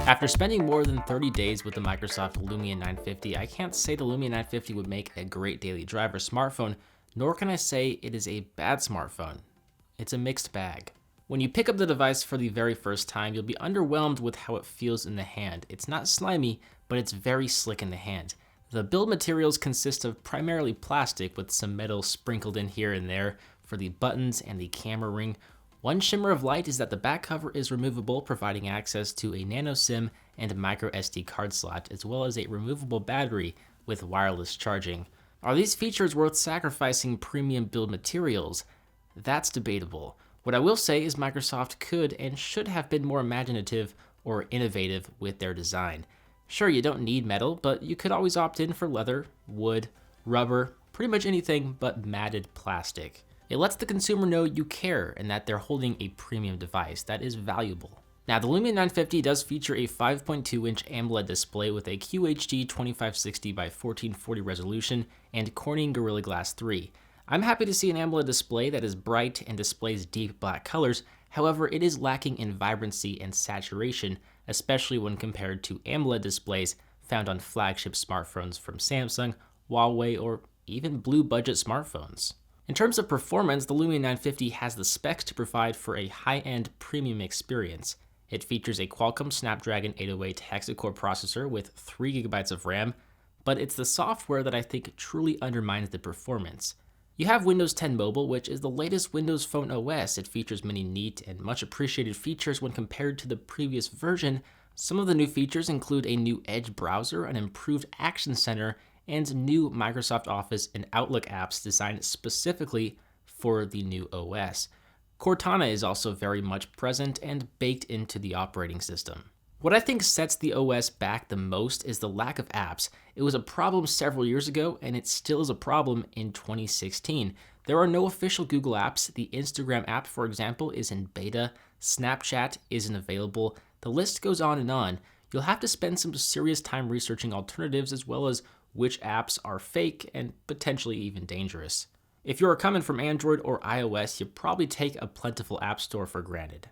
After spending more than 30 days with the Microsoft Lumia 950, I can't say the Lumia 950 would make a great daily driver smartphone, nor can I say it is a bad smartphone. It's a mixed bag. When you pick up the device for the very first time, you'll be underwhelmed with how it feels in the hand. It's not slimy, but it's very slick in the hand. The build materials consist of primarily plastic with some metal sprinkled in here and there for the buttons and the camera ring. One shimmer of light is that the back cover is removable, providing access to a nano SIM and a micro SD card slot, as well as a removable battery with wireless charging. Are these features worth sacrificing premium build materials? That's debatable. What I will say is Microsoft could and should have been more imaginative or innovative with their design. Sure, you don't need metal, but you could always opt in for leather, wood, rubber, pretty much anything but matted plastic. It lets the consumer know you care and that they're holding a premium device that is valuable. Now, the Lumia 950 does feature a 5.2-inch AMOLED display with a QHD 2560 by 1440 resolution and Corning Gorilla Glass 3. I'm happy to see an AMOLED display that is bright and displays deep black colors. However, it is lacking in vibrancy and saturation, especially when compared to AMOLED displays found on flagship smartphones from Samsung, Huawei, or even blue budget smartphones. In terms of performance, the Lumia 950 has the specs to provide for a high-end premium experience. It features a Qualcomm Snapdragon 808 hexa-core processor with 3GB of RAM, but it's the software that I think truly undermines the performance. You have Windows 10 Mobile, which is the latest Windows Phone OS. It features many neat and much appreciated features when compared to the previous version. Some of the new features include a new Edge browser, an improved Action Center, and new Microsoft Office and Outlook apps designed specifically for the new OS. Cortana is also very much present and baked into the operating system. What I think sets the OS back the most is the lack of apps. It was a problem several years ago, and it still is a problem in 2016. There are no official Google apps. The Instagram app, for example, is in beta. Snapchat isn't available. The list goes on and on. You'll have to spend some serious time researching alternatives as well as which apps are fake and potentially even dangerous. If you're coming from Android or iOS, you probably take a plentiful app store for granted.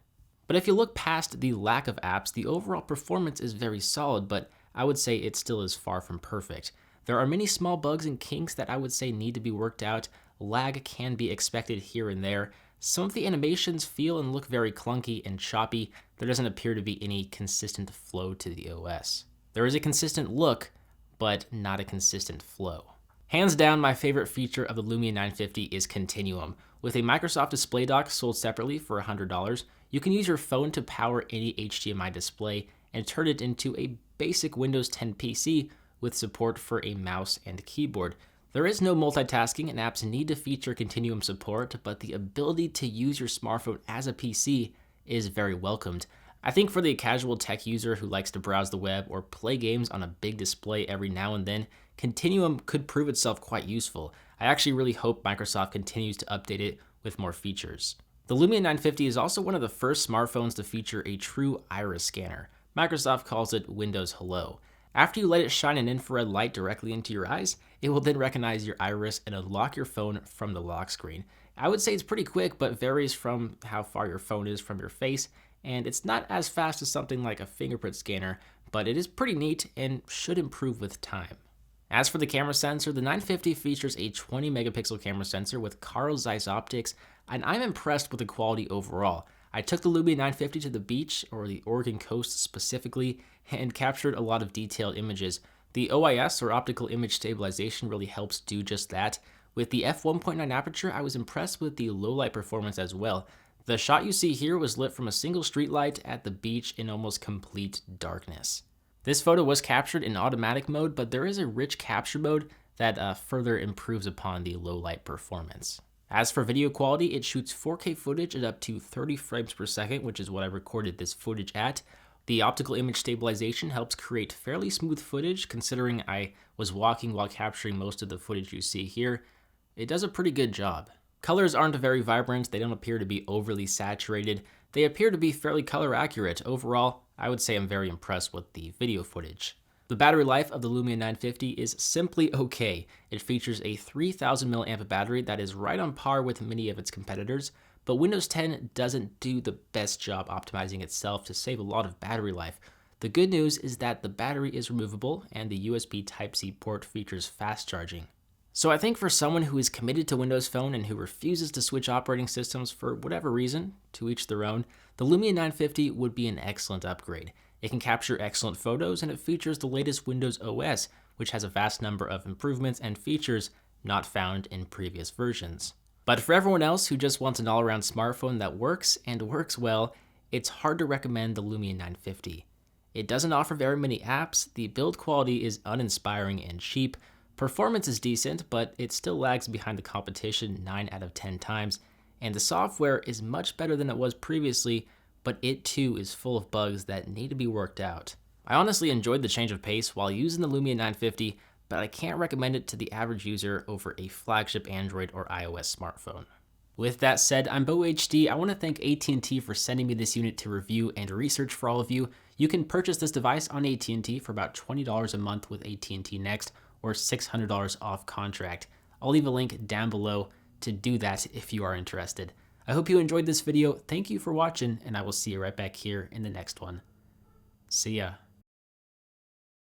But if you look past the lack of apps, the overall performance is very solid, but I would say it still is far from perfect. There are many small bugs and kinks that I would say need to be worked out. Lag can be expected here and there. Some of the animations feel and look very clunky and choppy. There doesn't appear to be any consistent flow to the OS. There is a consistent look, but not a consistent flow. Hands down, my favorite feature of the Lumia 950 is Continuum. With a Microsoft display dock sold separately for $100, you can use your phone to power any HDMI display and turn it into a basic Windows 10 PC with support for a mouse and keyboard. There is no multitasking and apps need to feature Continuum support, but the ability to use your smartphone as a PC is very welcomed. I think for the casual tech user who likes to browse the web or play games on a big display every now and then, Continuum could prove itself quite useful. I actually really hope Microsoft continues to update it with more features. The Lumia 950 is also one of the first smartphones to feature a true iris scanner. Microsoft calls it Windows Hello. After you let it shine an infrared light directly into your eyes, it will then recognize your iris and unlock your phone from the lock screen. I would say it's pretty quick, but varies from how far your phone is from your face, and it's not as fast as something like a fingerprint scanner, but it is pretty neat and should improve with time. As for the camera sensor, the 950 features a 20 megapixel camera sensor with Carl Zeiss optics, and I'm impressed with the quality overall. I took the Lumia 950 to the beach, or the Oregon coast specifically, and captured a lot of detailed images. The OIS, or optical image stabilization, really helps do just that. With the f1.9 aperture, I was impressed with the low light performance as well. The shot you see here was lit from a single street light at the beach in almost complete darkness. This photo was captured in automatic mode, but there is a rich capture mode that further improves upon the low light performance. As for video quality, it shoots 4K footage at up to 30 frames per second, which is what I recorded this footage at. The optical image stabilization helps create fairly smooth footage, considering I was walking while capturing most of the footage you see here. It does a pretty good job. Colors aren't very vibrant, they don't appear to be overly saturated, they appear to be fairly color accurate. Overall, I would say I'm very impressed with the video footage. The battery life of the Lumia 950 is simply okay. It features a 3000 mAh battery that is right on par with many of its competitors, but Windows 10 doesn't do the best job optimizing itself to save a lot of battery life. The good news is that the battery is removable and the USB Type-C port features fast charging. So I think for someone who is committed to Windows Phone and who refuses to switch operating systems for whatever reason, to each their own, the Lumia 950 would be an excellent upgrade. It can capture excellent photos and it features the latest Windows OS, which has a vast number of improvements and features not found in previous versions. But for everyone else who just wants an all-around smartphone that works and works well, it's hard to recommend the Lumia 950. It doesn't offer very many apps, the build quality is uninspiring and cheap, performance is decent, but it still lags behind the competition 9 out of 10 times, and the software is much better than it was previously, but it too is full of bugs that need to be worked out. I honestly enjoyed the change of pace while using the Lumia 950, but I can't recommend it to the average user over a flagship Android or iOS smartphone. With that said, I'm QHD. I want to thank AT&T for sending me this unit to review and research for all of you. You can purchase this device on AT&T for about $20 a month with AT&T Next, or $600 off contract. I'll leave a link down below to do that if you are interested. I hope you enjoyed this video. Thank you for watching, and I will see you right back here in the next one. See ya.